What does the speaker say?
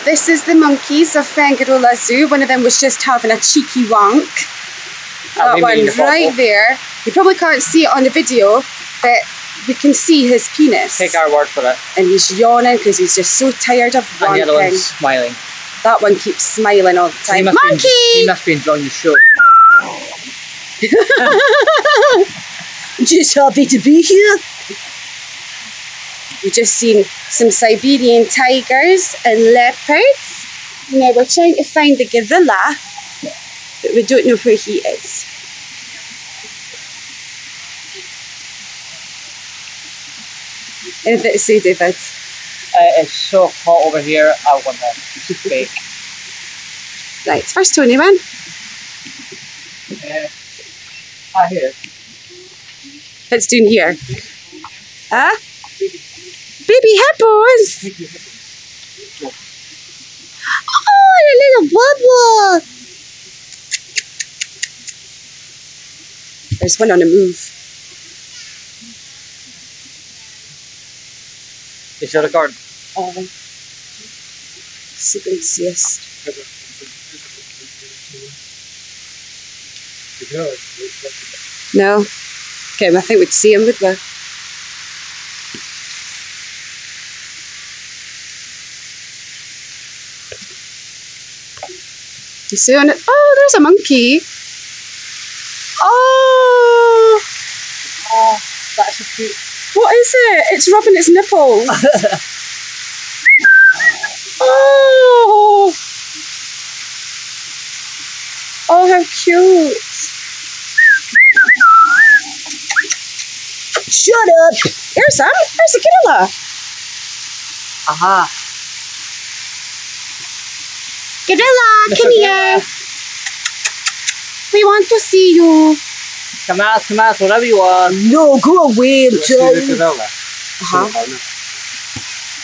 This is the monkeys of Fuengarola Zoo. One of them was just having a cheeky wank. That one right there. You probably can't see it on the video, but we can see his penis. Take our word for it. And he's yawning because he's just so tired of wanking. And the other one's smiling. That one keeps smiling all the time. Monkey! He must be enjoying the show. Just happy to be here. We've just seen some Siberian tigers and leopards. Now we're trying to find the gorilla, but we don't know where he is. Anything to say, David? It's so hot over here, I want to bake. Right, first Tony one. Here. What's doing here? Huh? Baby hippos! Oh, a little bubble! There's one on the move. Is that a garden? Silencious. No. Okay, I think we'd see him, would we? You see on it? Oh, there's a monkey. Oh! Oh, that's a cute. What is it? It's rubbing its nipples. Oh! Oh, how cute. Shut up! Here's some. There's a gorilla. Aha. Gorilla, come here. We want to see you. Come out, whatever you want. No, go away, Gorilla. Uh-huh.